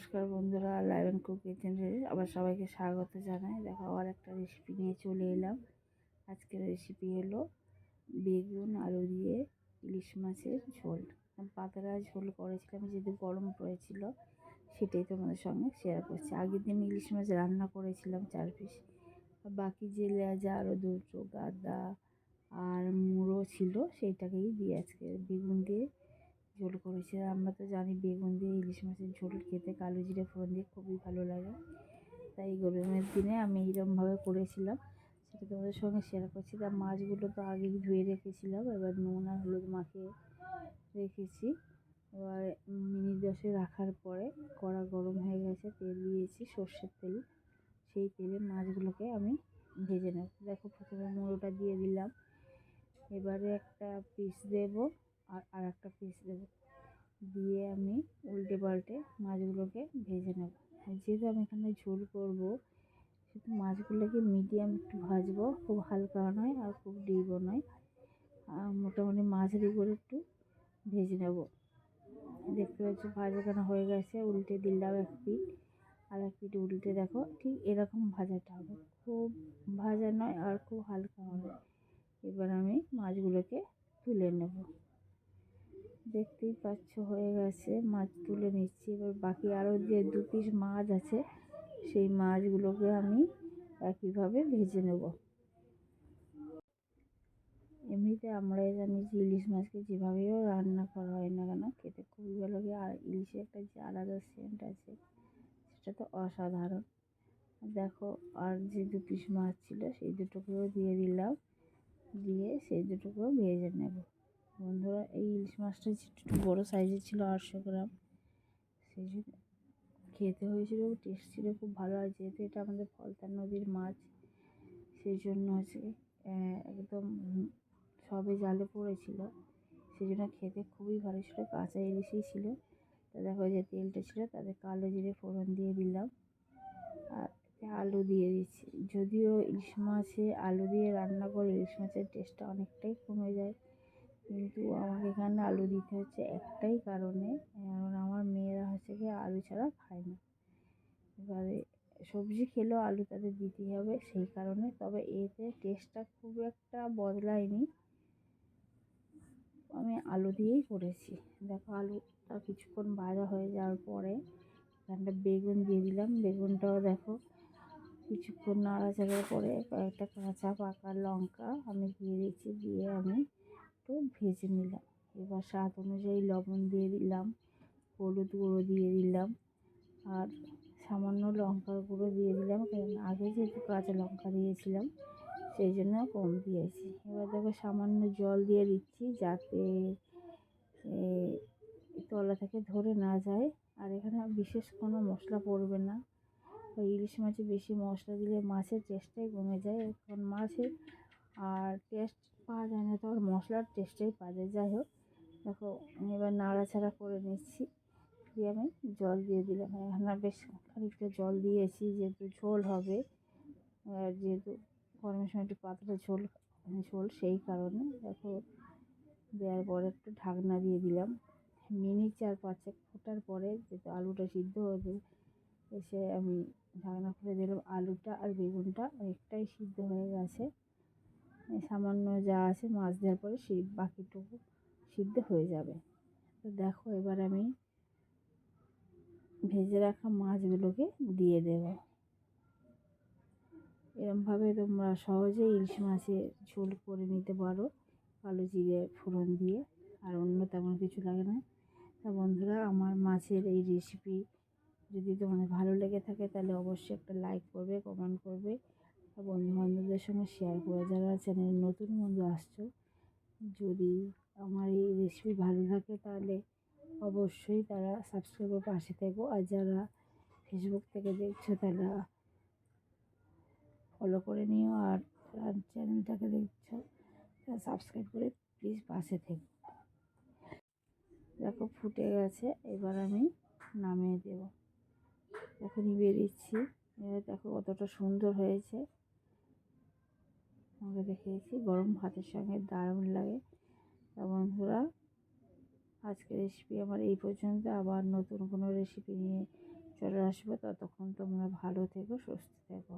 নমস্কার বন্ধুরা, live and cook কিচেনে আবার সবাইকে স্বাগত জানাই। দেখো আবার একটা রেসিপি নিয়ে চলে এলাম। আজকের রেসিপি হলো বেগুন আলু দিয়ে ইলিশ মাছের ঝোল। পাতলা ঝোল করেছিলাম, যেহেতু গরম পড়েছিল সেটাই তোমাদের সঙ্গে শেয়ার করছি। আগের দিন ইলিশ মাছ রান্না করেছিলাম 4 পিস, বাকি যে লেজা আরও দুটো গাদা আর মুড়ো ছিল সেইটাকেই দিয়ে আজকে বেগুন দিয়ে ঝোল করেছি। আর আমরা তো জানি বেগুন দিয়ে ইলিশ মাছের ঝোল খেতে কালো জিরে ফোড়ন দিয়ে খুবই ভালো লাগে। তাই গরমের দিনে আমি এইরকমভাবে করেছিলাম, সেটা তোমাদের সঙ্গে শেয়ার করছি। তার মাছগুলো তো আগেই ধুয়ে রেখেছিলাম, এবার নুন আর হলুদ মাখিয়ে রেখেছি। এবার মিনিট 10 রাখার পরে কড়া গরম হয়ে গেছে, তেল দিয়েছি সর্ষের তেল। সেই তেলে মাছগুলোকে আমি ভেজে নেব। দেখো প্রথমে মুড়োটা দিয়ে দিলাম, এবারে একটা পিস দেব আর একটা পিস দেবো, দিয়ে আমি উল্টে পাল্টে মাছগুলোকে ভেজে নেব। যেহেতু আমি এখানে ঝোল করবো, সেহেতু মাছগুলোকে মিডিয়াম একটু ভাজবো, খুব হালকা নয় আর খুব ডিপও নয়, মোটামুটি মাঝারি করে একটু ভেজে নেব। দেখতে পাচ্ছি ভাজাখানা হয়ে গেছে, উল্টে দিলাম এক পিঠ, আর এক পিঠ উল্টে দেখো ঠিক এরকম ভাজাটা হবে, খুব ভাজা নয় আর খুব হালকা নয়। এবার আমি মাছগুলোকে তুলে নেব। দেখতেই পাচ্ছ হয়ে গেছে, মাছ তুলে নিচ্ছি। এবার বাকি আরও যে 2 পিস মাছ আছে সেই মাছগুলোকে আমি একইভাবে ভেজে নেব। এমনিতে আমরা জানি যে ইলিশ মাছকে যেভাবেও রান্না করা হয় না কেন খেতে খুবই ভালো লাগে, আর ইলিশে একটা যে আলাদা সেন্ট আছে সেটা তো অসাধারণ। দেখো আর যে 2 পিস মাছ ছিল সেই দুটোকেও দিয়ে দিলাম, দিয়ে সেই দুটোকেও ভেজে নেব। বন্ধুরা, এই ইলিশ মাছটা একটু বড়ো সাইজের ছিল, 800 গ্রাম। সেই জন্য খেতে হয়েছিল, টেস্ট ছিল খুব ভালো। আর যেহেতু এটা আমাদের ফলতা নদীর মাছ, সেই জন্য হচ্ছে একদম সবে জালে পড়েছিল, সেই জন্য খেতে খুবই ভালো ছিল। কাঁচা ইলিশই ছিল। তা দেখো যে তেলটা ছিল তাতে কালো জিরে ফোড়ন দিয়ে দিলাম, আর আলু দিয়ে দিচ্ছি। যদিও ইলিশ মাছে আলু দিয়ে রান্না করে ইলিশ মাছের টেস্টটা অনেকটাই কমে যায়, কিন্তু আমাকে এখানে আলু দিতে হচ্ছে একটাই কারণে, কারণ আমার মেয়েরা হচ্ছে কি আলু ছাড়া খায় না। এবারে সবজি খেলেও আলু তাদের দিতেই হবে, সেই কারণে। তবে এতে টেস্টটা খুব একটা বদলায়নি, আমি আলু দিয়েই করেছি। দেখো আলুটা কিছুক্ষণ ভাজা হয়ে যাওয়ার পরে এখানটা বেগুন দিয়ে দিলাম। বেগুনটাও দেখো কিছুক্ষণ নাড়াচাড়ার পরে কয়েকটা কাঁচা পাকা লঙ্কা আমি দিয়ে দিচ্ছি, দিয়ে আমি একটু ভেজে নিলাম। এবার স্বাদ অনুযায়ী লবণ দিয়ে দিলাম, হলুদ গুঁড়ো দিয়ে দিলাম, আর সামান্য লঙ্কার গুঁড়ো দিয়ে দিলাম, কারণ আগে যেহেতু কাঁচা লঙ্কা দিয়েছিলাম সেই জন্য কম দিয়েছি। এবার দেখো সামান্য জল দিয়ে দিচ্ছি, যাতে তলা থেকে ধরে না যায়। আর এখানে বিশেষ কোনো মশলা পড়বে না। ইলিশ মাছে বেশি মশলা দিলে মাছের টেস্টটাই কমে যায়, কারণ মাছের আর টেস্ট পাওয়া যায় না, তো আর মশলার টেস্টটাই পাওয়া যায়। যাই হোক, দেখো এবার নাড়াচাড়া করে নিচ্ছি, দিয়ে আমি জল দিয়ে দিলাম। এখানে বেশ খানিকটা জল দিয়েছি, যেহেতু ঝোল হবে, আর যেহেতু গরমের সময় একটু পাতলা ঝোল সেই কারণে। দেখো দেওয়ার পরে একটু ঢাকনা দিয়ে দিলাম। মিনিট 4-5 ফোটার পরে যেহেতু আলুটা সিদ্ধ হয়ে এসে আমি ঢাকনা খুলে দিলাম। আলুটা আর বেগুনটা অনেকটাই সিদ্ধ হয়ে গেছে, সামান্য যা আছে মাছ দেওয়ার পরে সেই বাকিটুকু সিদ্ধ হয়ে যাবে। তো দেখো এবার আমি ভেজে রাখা মাছগুলোকে দিয়ে দেব। এরমভাবে তোমরা সহজেই ইলিশ মাছের ঝোল করে নিতে পারো কালো জিরে ফোড়ন দিয়ে, আর অন্য তেমন কিছু লাগে না। তা বন্ধুরা, আমার মাছের এই রেসিপি যদি তোমাদের ভালো লেগে থাকে তাহলে অবশ্যই একটা লাইক করবে, কমেন্ট করবে, আর বন্ধুবান্ধবদের সঙ্গে শেয়ার করে। যারা চ্যানেলে নতুন বন্ধু আসছো, যদি আমার এই রেসিপি ভালো লাগে তাহলে অবশ্যই তারা সাবস্ক্রাইবের পাশে থেকো। আর যারা ফেসবুক থেকে দেখছো তারা ফলো করে নিও, আর চ্যানেলটাকে দেখছো তারা সাবস্ক্রাইব করে প্লিজ পাশে থেকো। দেখো ফুটে গেছে, এবার আমি নামিয়ে দেবো। দেখো নিভিয়ে দিচ্ছি। এবার দেখো কতটা সুন্দর হয়েছে, আমাকে দেখিয়েছি, গরম ভাতের সঙ্গে দারুণ লাগে। তা বন্ধুরা, আজকের রেসিপি আমার এই পর্যন্ত। আবার নতুন কোনো রেসিপি নিয়ে চলে আসবো। ততক্ষণ তোমরা ভালো থেকো, সুস্থ থেকো।